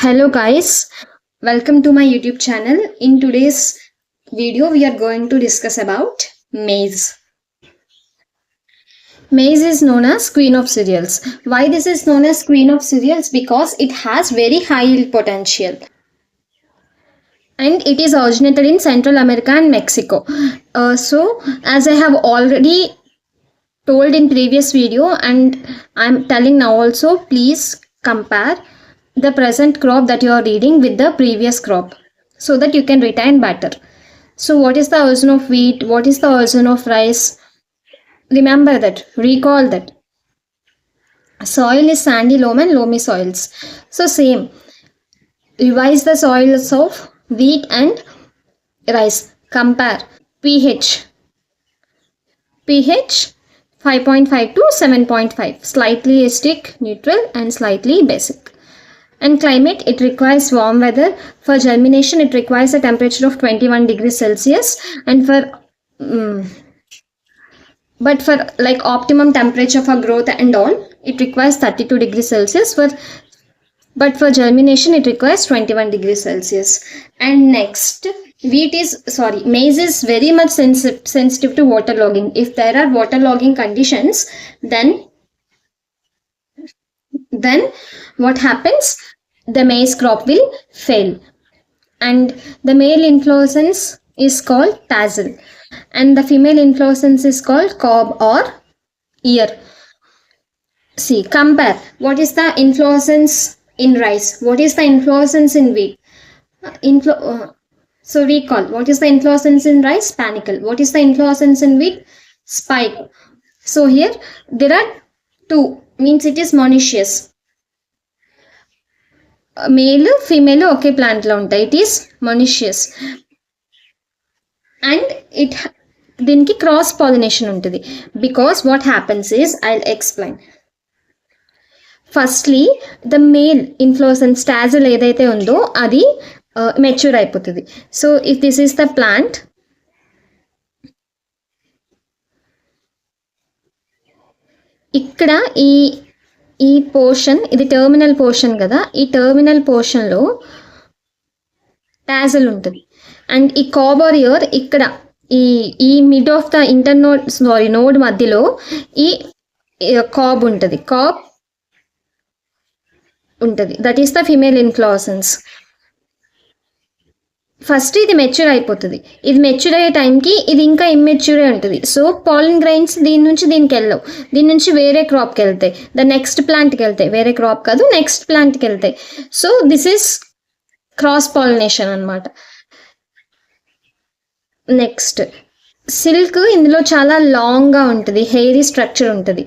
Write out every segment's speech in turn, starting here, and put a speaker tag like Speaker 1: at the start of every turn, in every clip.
Speaker 1: Hello guys, welcome to my YouTube channel. In today's video we are going to discuss about maize. Maize is known as queen of cereals. Why this is known as queen of cereals? Because it has very high yield potential. And it is originated in Central America and Mexico. So as I have already told in previous video and I'm telling now also, please compare the present crop that you are reading with the previous crop so that you can retain better. So what is the origin of wheat? What is the origin of rice? Remember that, recall that. Soil is sandy loam and loamy soils. So same, revise the soils of wheat and rice. Compare pH 5.5 to 7.5, slightly acidic, neutral and slightly basic. And climate, it requires warm weather. For germination, it requires a temperature of 21 degrees Celsius. And but for like optimum temperature for growth and all, it requires 32 degrees Celsius. But for germination, it requires 21 degrees Celsius. And next, maize is very much sensitive to waterlogging. If there are waterlogging conditions, then what happens? The maize crop will fail. And the male inflorescence is called tassel. And the female inflorescence is called cob or ear. See, compare. What is the inflorescence in rice? What is the inflorescence in wheat? So recall. What is the inflorescence in rice? Panicle. What is the inflorescence in wheat? Spike. So here there are two. Means it is monoecious. Male, female okay plant లో ఉంటాయి. It is monoecious. And దీనికి cross pollination ఉంటుంది. Because what happens is, I'll explain. Firstly, the male inflorescence tassel ఏదైతే ఉందో అది mature అయిపోతుంది. So if this is the plant, ఇక్కడ ఈ పోర్షన్, ఇది టర్మినల్ పోర్షన్ కదా, ఈ టర్మినల్ పోర్షన్లో టాజల్ ఉంటుంది. అండ్ ఈ కాబర్ ఇయర్ ఇక్కడ ఈ మిడ్ ఆఫ్ ద నోడ్ మధ్యలో ఈ కాబ్ ఉంటుంది. That is the female inflorescence. First ఇది మెచ్యూర్ అయిపోతుంది. ఇది మెచ్యూర్ అయ్యే టైంకి ఇది ఇంకా ఇమ్మెచ్యూరే ఉంటుంది. సో పాలిన్ గ్రైన్స్ దీని నుంచి దీనికి వెళ్ళవు, దీని నుంచి వేరే క్రాప్కి వెళ్తాయి, ద నెక్స్ట్ ప్లాంట్కి వెళ్తాయి. వేరే క్రాప్ కాదు, నెక్స్ట్ ప్లాంట్కి వెళ్తాయి. So this is cross pollination అనమాట. నెక్స్ట్ సిల్క్ ఇందులో చాలా లాంగ్గా ఉంటుంది, హెయిరీ స్ట్రక్చర్ ఉంటుంది.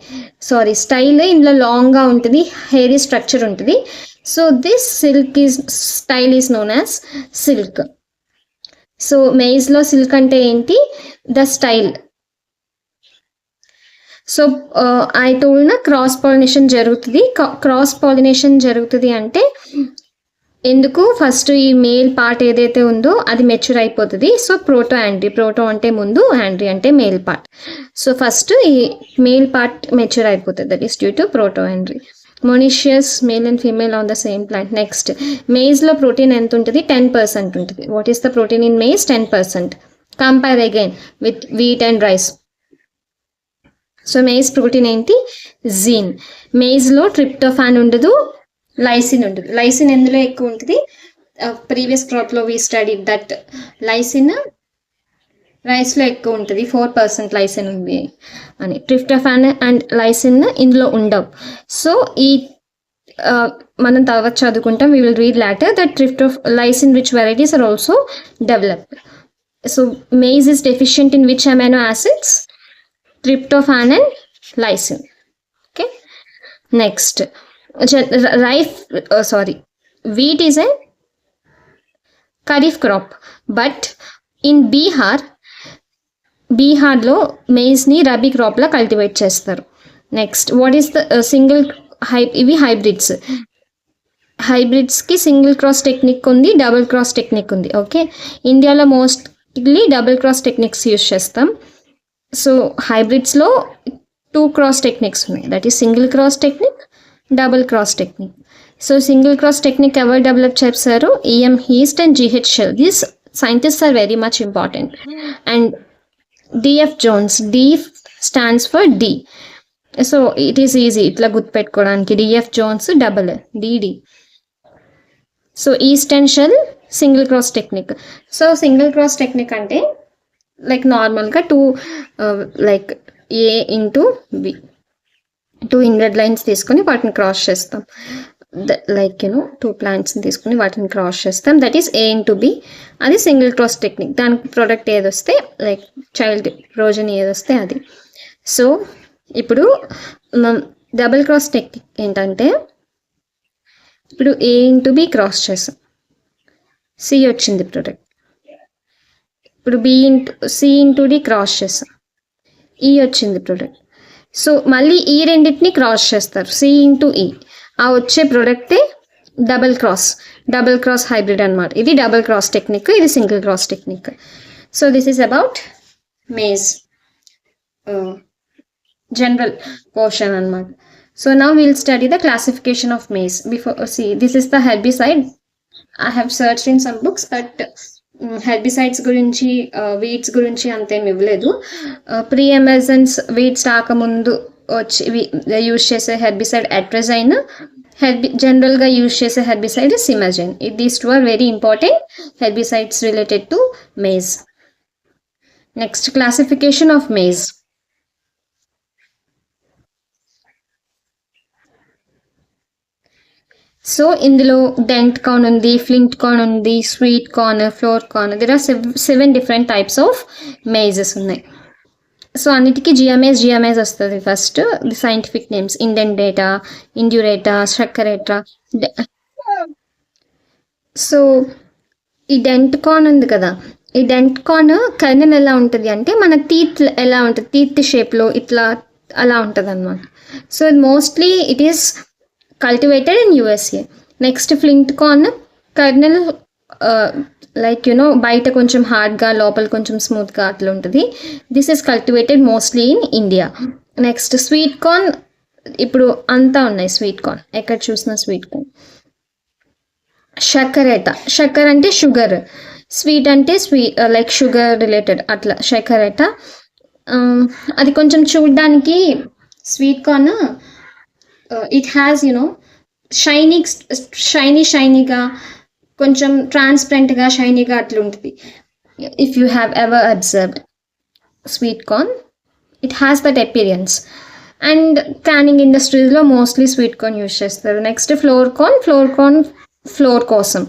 Speaker 1: స్టైల్ ఇందులో లాంగ్గా ఉంటుంది, హెయిరీ స్ట్రక్చర్ ఉంటుంది. So this style is known as silk. So మెయిజ్లో సిల్క్ అంటే ఏంటి? The style. So I told నా క్రాస్ పాలినేషన్ జరుగుతుంది. క్రాస్ పాలినేషన్ జరుగుతుంది అంటే ఎందుకు? ఫస్ట్ ఈ మేల్ పార్ట్ ఏదైతే ఉందో అది మెచ్యూర్ అయిపోతుంది. సో ప్రోటో అంటే ముందు, యాండ్రీ అంటే మేల్ పార్ట్. సో ఫస్ట్ ఈ మేల్ పార్ట్ మెచ్యూర్ అయిపోతుంది. That is due to protandry. Monoecious male and female on the same plant. Next, మేజ్లో ప్రోటీన్ ఎంత ఉంటుంది? 10% ఉంటుంది. What is the protein in maize? 10%. Compare again with wheat and rice. So maize protein ఏంటి? Zein. మేజ్లో tryptophan ఉండదు, lysine ఉండదు. Lysine ఎందులో ఎక్కువ ఉంటుంది? ప్రీవియస్ క్రాప్లో వీ స్టడీ దట్ లైసిన్ రైస్లో ఎక్కువ ఉంటుంది. 4% లైసిన్ ఉంది అని. ట్రిప్టోఫాన్ అండ్ లైసిన్ ఇందులో ఉండవు. సో మనం తర్వాత చదువుకుంటాం. We will read later that lysine rich varieties are also developed. So maize is deficient in which amino acids? Tryptophan and lysine. Okay. Next, wheat is a kharif crop, but in బీహార్లో మేజ్ని రబీ క్రాప్లో cultivate చేస్తారు. Next, what is the ఇవి హైబ్రిడ్స్కి single cross technique ఉంది, double cross technique ఉంది. Okay, ఇండియాలో mostly double cross techniques use చేస్తాం. సో హైబ్రిడ్స్లో 2 క్రాస్ టెక్నిక్స్ ఉన్నాయి. That is single cross technique, double cross technique. So single cross technique ఎవరు develop చేశారు? EM East and GH Shull. These scientists are very much important. And DF Jones, D stands for D. So it is easy ఇట్లా గుర్తుపెట్టుకోవడానికి. DF Jones double DD. So East and Shull single cross technique. So single cross technique అంటే like నార్మల్గా like A into B 2 inbred lines తీసుకొని వాటిని cross చేస్తాం. Like two ప్లాంట్స్ని తీసుకుని వాటిని cross చేస్తాం. That is A into B. అది single cross technique. దానికి ప్రోడక్ట్ ఏదొస్తే లైక్ చైల్డ్ ప్రోజన్ ఏదొస్తే అది. సో ఇప్పుడు డబుల్ క్రాస్ టెక్నిక్ ఏంటంటే ఇప్పుడు A ఇంటూ B క్రాస్ చేస్తాం, C వచ్చింది ప్రోడక్ట్. ఇప్పుడు C ఇంటూ D క్రాస్ చేస్తాం, E వచ్చింది ప్రోడక్ట్. సో మళ్ళీ ఈ రెండింటిని క్రాస్ చేస్తారు, C ఇంటూ E. ఆ వచ్చే ప్రోడక్టే డబుల్ క్రాస్ హైబ్రిడ్ అనమాట. ఇది డబుల్ క్రాస్ టెక్నిక్, ఇది single cross technique. So this is about maize general portion అనమాట. So now will study the classification of maize. Before this is the herbicide. I have searched in some books but herbicides గురించి weeds గురించి అంతేం ఇవ్వలేదు. Pre emergence weeds రాకముందు use చేసే herbicide atrazine, జనరల్గా use చేసే herbicide simazine. These two are very important herbicides related to maize. Next classification of maze. So ఇందులో dent corn ఉంది, ఫ్లింట్ కార్న్ ఉంది, sweet corn, flour corn. There are 7 different types of maizes ఉన్నాయి. సో అన్నిటికీ zea mays వస్తుంది. First the scientific names indentata, indurata, saccharata. So ఈ dent corn ఉంది కదా, ఈ డెంట్ కార్న్ కర్నల్ ఎలా ఉంటుంది అంటే మన టీత్ ఎలా ఉంటుంది, టీత్ షేప్లో ఇట్లా అలా ఉంటుంది అనమాట. So mostly it is cultivated in USA. Next flint corn colonel like బయట కొంచెం హార్డ్గా లోపల కొంచెం స్మూత్గా అట్లా ఉంటుంది. This is cultivated mostly in India. Next sweet corn, ఇప్పుడు అంతా ఉన్నాయి స్వీట్ కార్న్, ఎక్కడ చూసినా స్వీట్ కార్న్. షక్కర్ అంటే షుగర్, స్వీట్ అంటే లైక్ షుగర్ రిలేటెడ్ అట్లా షక్కరేట. అది కొంచెం చూడడానికి స్వీట్ కార్న్ ఇట్ హ్యాస్ షైనీగా కొంచెం ట్రాన్స్పరెంట్గా షైనీగా అట్లా ఉంటుంది. If you have ever observed sweet corn, it has that appearance. And canning ఇండస్ట్రీస్లో మోస్ట్లీ స్వీట్ కార్న్ యూజ్ చేస్తారు. నెక్స్ట్ ఫ్లోర్ కార్న్ ఫ్లోర్ కోసం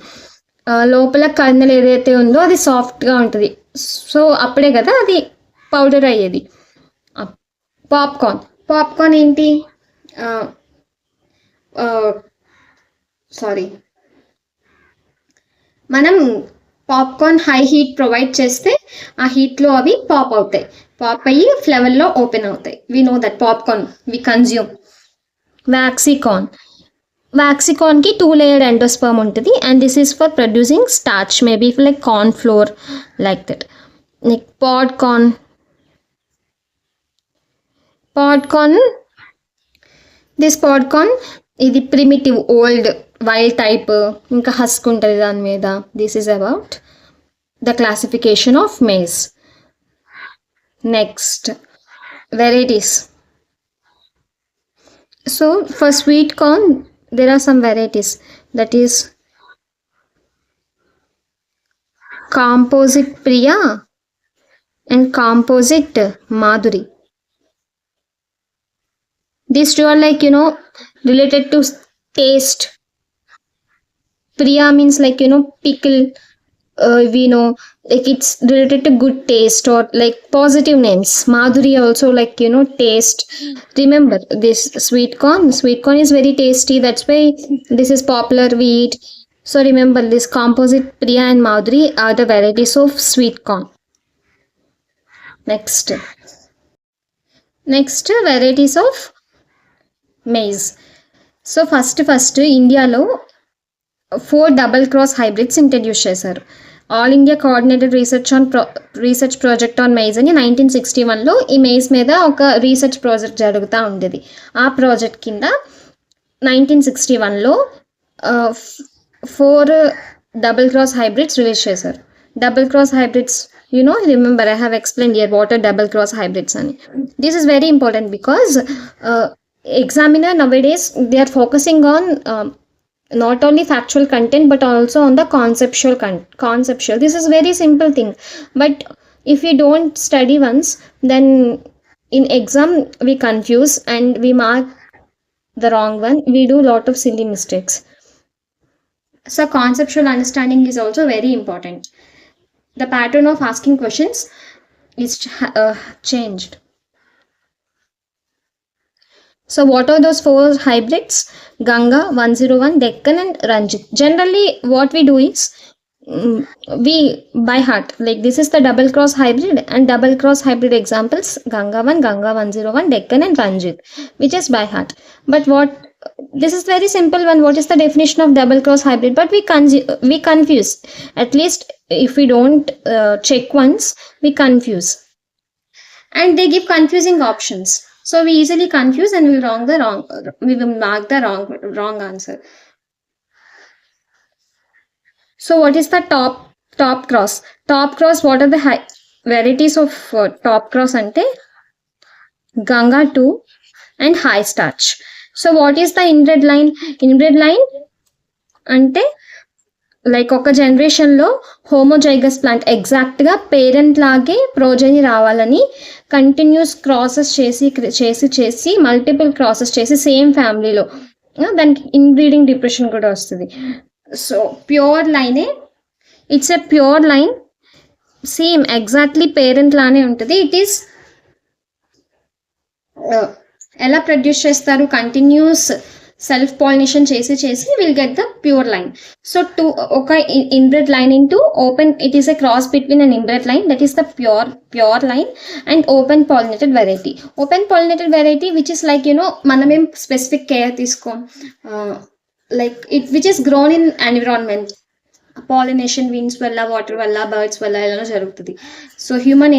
Speaker 1: లోపల కర్నల్ ఏదైతే ఉందో అది సాఫ్ట్గా ఉంటుంది. సో అప్పుడే కదా అది పౌడర్ అయ్యేది. పాప్కార్న్ ఏంటి, మనం పాప్కార్న్ హై హీట్ ప్రొవైడ్ చేస్తే ఆ హీట్లో అవి పాప్ అవుతాయి, పాప్ అయ్యి ఫ్లేవర్లో ఓపెన్ అవుతాయి. We know that popcorn we consume. వ్యాక్సికార్న్కి 2 లేయర్డ్ ఎండోస్పర్మ్ ఉంటుంది and this is for producing starch, maybe like corn flour like that. Next pod corn ఇది ప్రిమిటివ్ ఓల్డ్ వైల్డ్ టైప్, ఇంకా హస్క్ ఉంటుంది దాని మీద. This is about the classification of maize. Next varieties. So for sweet corn there are some varieties, that is composite Priya and composite Madhuri. These two are like related to taste. Priya means like pickle, we know like it's related to good taste or like positive names. Madhuri also like taste. Remember this sweet corn is very tasty, that's why this is popular, we eat. So remember this composite Priya and Madhuri are the varieties of sweet corn. Next varieties of maize. So first ఇండియాలో 4 double cross hybrids introduce చేశారు. All India coordinated research project on maize అని 1961లో ఈ maize మీద ఒక research project జరుగుతూ ఉండేది. ఆ project కింద 1961లో 4 డబుల్ క్రాస్ హైబ్రిడ్స్ రిలీజ్ చేశారు. Double cross hybrids, remember I have explain here what are double cross hybrids అని. This is very important because examiner nowadays they are focusing on not only factual content but also on the conceptual. This is very simple thing, but if we don't study once, then in exam we confuse and we mark the wrong one, we do lot of silly mistakes. So conceptual understanding is also very important. The pattern of asking questions is changed. So what are those 4 hybrids? Ganga, 101, Deccan and Ranjit. Generally what we do is we by heart, like this is the double cross hybrid, and double cross hybrid examples Ganga 1, Ganga 101, Deccan and Ranjit, which is by heart. But what, this is very simple one, what is the definition of double cross hybrid? But we confuse, at least if we don't check once, we confuse, and they give confusing options, so we easily confuse and we will mark the wrong answer. So what is the top cross? Top cross, what are the varieties of top cross ante Ganga 2 and high starch. So what is the inbred line? Inbred line ante like ఒక జనరేషన్లో homozygous plant ఎగ్జాక్ట్గా parent లాగే progeny రావాలని continuous crosses చేసి multiple crosses చేసి same ఫ్యామిలీలో దానికి inbreeding depression కూడా వస్తుంది. సో ప్యూర్ లైనే, it's a pure line, same exactly parent లానే ఉంటుంది. ఇట్ ఈస్ ఎలా ప్రొడ్యూస్ చేస్తారు? కంటిన్యూస్ సెల్ఫ్ పాలినేషన్ చేసి will get the pure line. So ఒక inbred line into open, it is a cross between an inbred line, that is the pure line, and open pollinated variety. Open pollinated variety which is like మనమేం specific care తీసుకోం, like it which is grown in environment, pollination winds వల్ల, water వల్ల, birds వల్ల ఇలా జరుగుతుంది. So human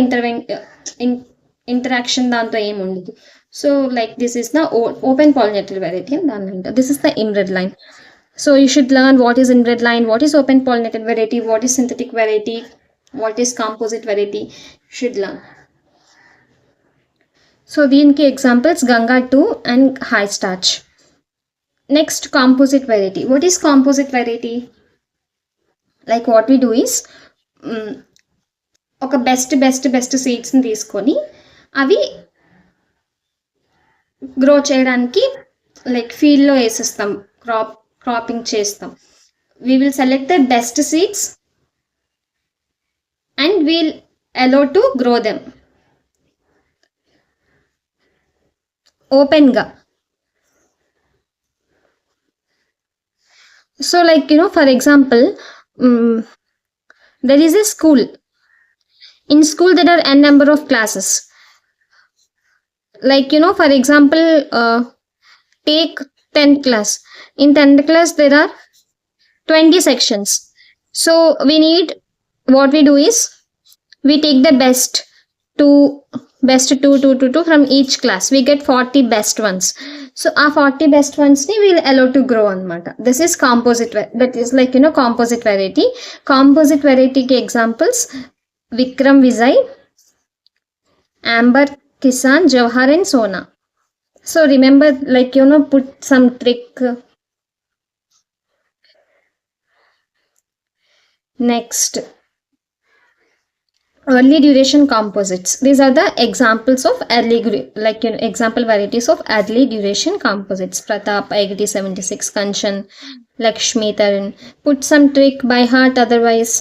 Speaker 1: interaction దాంతో ఏమి ఉండదు. So like this is the open pollinated variety, and this is the inbred line. So you should learn what is inbred line, what is open pollinated variety, what is synthetic variety, what is composite variety. You should learn. So దీనికి examples Ganga 2 and high starch. Next, composite variety. What is composite variety? Like what we do is ఒక best seeds ని తీసుకొని అవి grow చేయడానికి like ఫీల్డ్లో వేసేస్తాం, cropping చేస్తాం. We will select the best seeds and we'll allow to grow them ఓపెన్గా. So like for example there is a school. In school there are n number of classes. Like for example take 10th class. In 10th class there are 20 sections. So we need, what we do is we take the best two from each class. We get 40 best ones. So our 40 best ones ni we'll allow to grow anamata. This is composite, that is like composite variety. Composite variety ke examples Vikram Vijay, Amber Kisan, Jawhar and Sona. So remember, like put some trick. Next, early duration composites. These are the examples of early, like example varieties of early duration composites. Pratap, IGT 76, Kanchan, Lakshmi, Tarun. Put some trick by heart otherwise,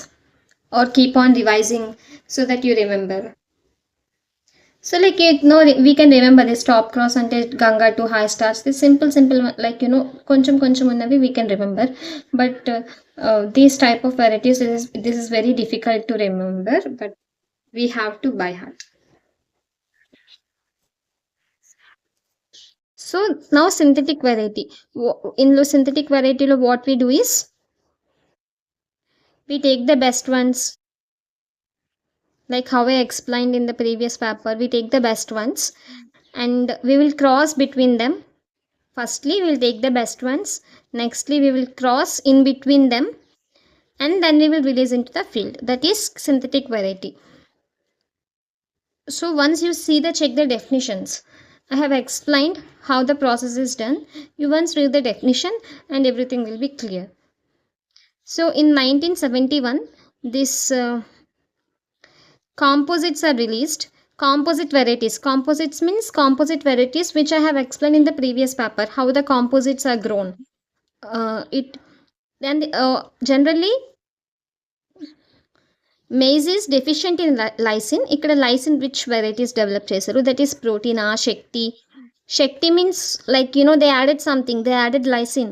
Speaker 1: or keep on revising so that you remember. So like we can remember this top cross ante Ganga 2 high starch. This simple like koncham unnavi we can remember, but these type of varieties, this is very difficult to remember, but we have to by heart. So now synthetic variety. In synthetic variety lo what we do is we take the best ones, like how I explained in the previous paper. We take the best ones and we will cross between them Firstly, we will take the best ones. Nextly, we will cross in between them, and then we will release into the field. That is synthetic variety. So once you see the check the definitions, I have explained how the process is done. You once read the definition and everything will be clear. So in 1971, this composites are released. Composite varieties. Composites means composite varieties, which I have explained in the previous paper, how the composites are grown. It then generally maize is deficient in lysine. ఇక్కడ lysine rich varieties develop చేశారు. That is protein, Shakti. Shakti means like they added something. They added lysine.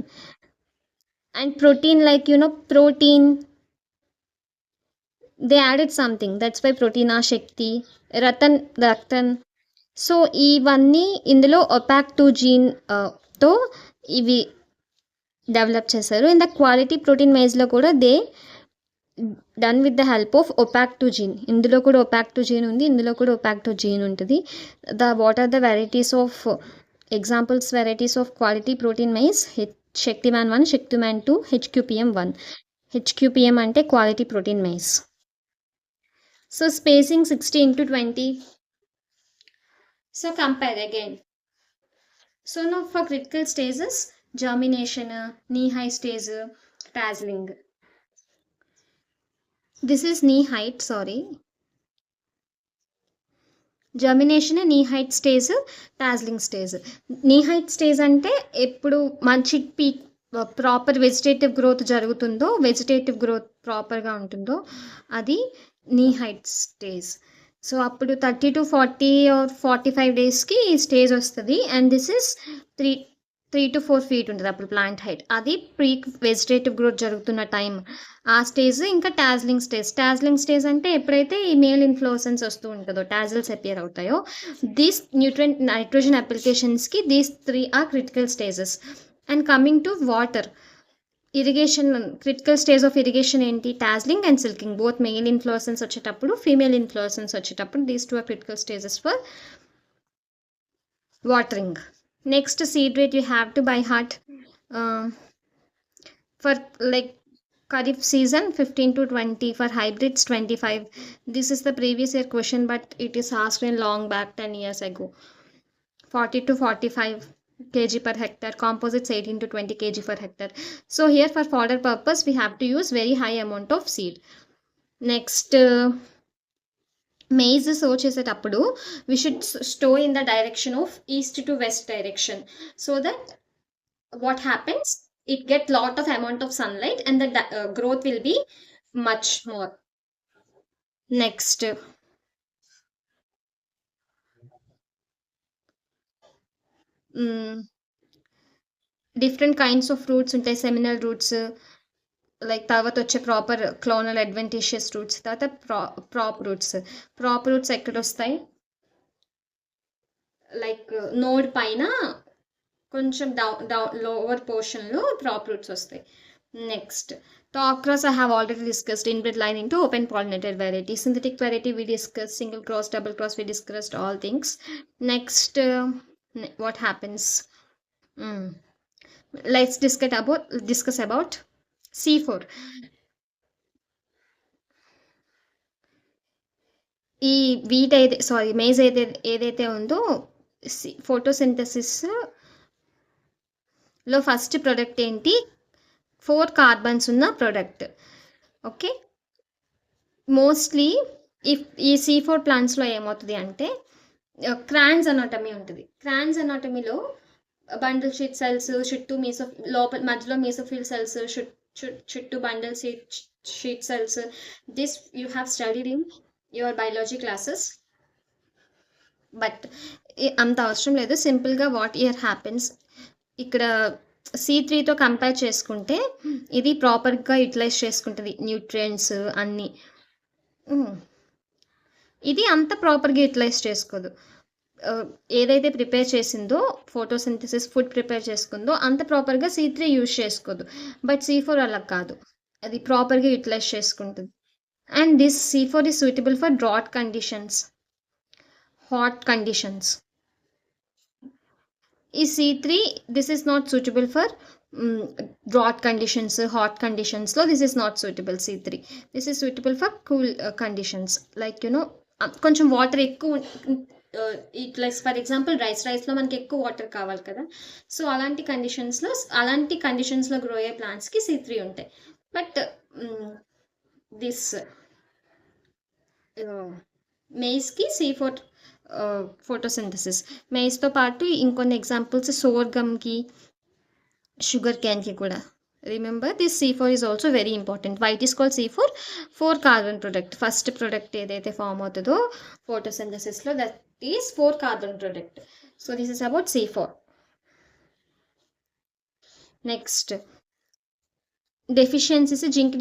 Speaker 1: And protein like protein. They added something. That's why protein, Shakti. Ratan. So ఇవన్నీ ఇందులో OPAC2 gene తో ఇవి develop చేశారు. In the quality protein మైజ్లో కూడా they done with the help of OPAC2 gene. ఇందులో కూడా OPAC2 gene ఉంది, ఇందులో కూడా OPAC2 జీన్ ఉంటుంది. What are the varieties of examples varieties of quality protein maize? Shaktiman 1, Shaktiman 2, HQPM 1. HQPM అంటే quality protein maize. So spacing 60x20. So compare again. So now for critical stages, germination, knee high stage, tasseling. This is knee height, sorry. Germination, knee height stage, tasseling stage. Knee height stage అంటే ఎప్పుడు మంచి peak proper vegetative growth జరుగుతుందో, vegetative growth ప్రాపర్గా ఉంటుందో అది నీ height stage. So అప్పుడు 30 to 40 or 45 డేస్కి ఈ స్టేజ్ వస్తుంది. And this is 3 to 4 feet ఉంటుంది అప్పుడు ప్లాంట్ హైట్. అది ప్రీ వెజిటేటివ్ గ్రోత్ జరుగుతున్న టైం. ఆ స్టేజ్ ఇంకా టాజ్లింగ్ స్టేజ్. టాజ్లింగ్ స్టేజ్ అంటే ఎప్పుడైతే ఈ మేల్ ఇన్ఫ్లోసెన్స్ వస్తూ ఉంటుందో, టాజిల్స్ అపియర్ అవుతాయో, దీస్ న్యూట్రియంట్ నైట్రోజన్ అప్లికేషన్స్కి these 3 are critical stages. And coming to water, irrigation critical stage of irrigation ఏంటి? Tasseling and silking. Both male inflorescence వచ్చేటప్పుడు, ఫీమేల్ ఇన్ఫ్లోసెన్స్ వచ్చేటప్పుడు, these 2 are critical stages for watering. Next seed rate you have to by heart. For like Kharif season 15 to 20, for hybrids 25. This is the previous year question, but it is asked in long back 10 years ago. 40 to 45 kg per hectare. Composites 18 to 20 kg per hectare. So here for fodder purpose we have to use very high amount of seed. Next maize sow చేసేటప్పుడు we should stow in the direction of east to west direction, so that what happens, it get lot of amount of sunlight and the growth will be much more. Next different kinds of roots ఉంటాయి. Seminal roots, like తర్వాత వచ్చే proper clonal అడ్వెంటిషియస్ roots, తర్వాత ప్రాప్ roots ఎక్కడ వస్తాయి? Like node పైన కొంచెం down lower పోర్షన్లో ప్రాప్ roots వస్తాయి. Next top cross I have already discussed. Inbred line into open pollinated variety. Synthetic variety we discussed. Single cross, double cross we discussed all things. Next what happens? Let's discuss about C4. ఈ wheat అయితే maze ఏదైతే ఉందో photosynthesis లో first product ఏంటి? 4 carbons ఉన్న product. Okay, mostly ఈ C4 ప్లాంట్స్లో ఏమవుతుంది అంటే క్రాన్స్ అనాటమీ ఉంటుంది. క్రాన్స్ అనాటమీలో బండిల్ షీట్ సెల్స్ చుట్టూ మధ్యలో మీసోఫిల్ సెల్స్ చుట్టూ bundle sheet cells. This you have studied in your biology classes, but అంత అవసరం లేదు. సింపుల్గా వాట్ ఇయర్ హ్యాపెన్స్, ఇక్కడ C3తో కంపేర్ చేసుకుంటే ఇది ప్రాపర్గా యూటిలైజ్ చేసుకుంటుంది న్యూట్రియంట్స్ అన్నీ. ఇది అంత ప్రాపర్గా యూటిలైజ్ చేసుకోదు. ఏదైతే ప్రిపేర్ చేసిందో ఫోటోసింథసిస్ ఫుడ్ ప్రిపేర్ చేసుకుందో అంత ప్రాపర్గా C3 యూజ్ చేసుకోదు. బట్ C4 అలా కాదు, అది ప్రాపర్గా యూటిలైజ్ చేసుకుంటుంది. And this C4 is suitable for drought conditions, hot conditions. ఈ C3 this is not suitable for drought conditions, hot conditions లో this is not suitable. C3 this is suitable for cool conditions, like కొంచెం water ఎక్కువ ఇట్లా for example రైస్లో మనకి ఎక్కువ water కావాలి కదా, సో అలాంటి కండిషన్స్లో గ్రో అయ్యే ప్లాంట్స్కి C3 ఉంటాయి. బట్ దిస్ మెయిస్కి C4 ఫోటోసింథసిస్. మెయిస్తో పాటు ఇంకొన్ని ఎగ్జాంపుల్స్ సోర్గమ్కి, షుగర్ క్యాన్కి కూడా. Remember this C4 is also very important. Why it is called C4? 4 carbon product. First product ఏదైతే ఫామ్ అవుతుందో ఫోటోసింథసిస్లో that is 4 carbon product. So this is about C4. Next deficiencies. Zinc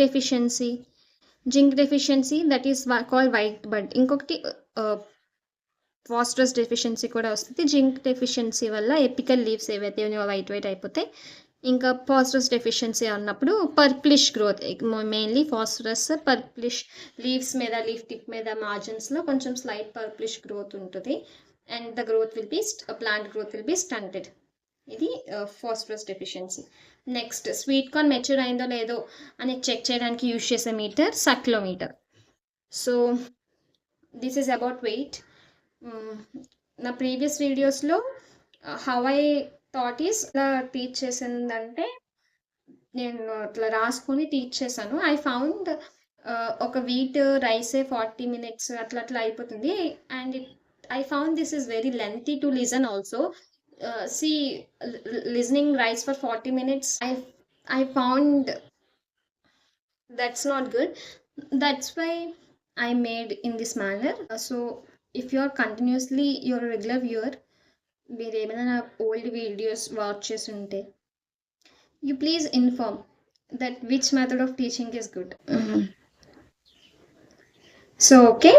Speaker 1: deficiency that is called white bud. ఇంకొకటి phosphorus deficiency కూడా వస్తుంది. Zinc deficiency వల్ల apical leaves ఏవైతే ఉన్నాయో white అయిపోతాయి. ఇంకా ఫాస్ఫరస్ డెఫిషియన్సీ అన్నప్పుడు purplish growth, mainly phosphorus purplish leaves మీద, లీఫ్ టిప్ మీద, మార్జిన్స్లో కొంచెం స్లైట్ పర్ప్లిష్ గ్రోత్ ఉంటుంది. And the growth will be plant growth will be stunted. ఇది phosphorus deficiency. Next sweet corn mature అయిందో లేదో అని చెక్ చేయడానికి యూజ్ చేసే మీటర్ సక్లోమీటర్. So this is about weight. నా ప్రీవియస్ వీడియోస్లో హౌ ఐ థాట్ ఈస్ ఇలా టీచ్ చేసిందంటే నేను అట్లా రాసుకొని టీచ్ చేశాను. ఐ ఫౌండ్ ఒక వీట్ రైసే 40 minutes అట్లా అయిపోతుంది. And I found this is very lengthy to listen also. Listening rice for 40 minutes, I found that's not good. That's why I made in this manner. So if you're a regular viewer, మీరు ఏమైనా నా old videos watch చేసి ఉంటే you please inform that which method of teaching is good. So okay,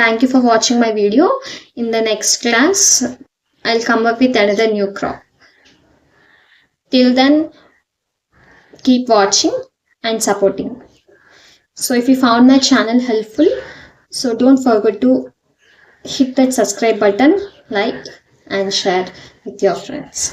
Speaker 1: thank you for watching my video. In the next class I'll come up with another new crop. Till then, keep watching and supporting. So if you found my channel helpful, so don't forget to hit that subscribe button, like and share with your friends.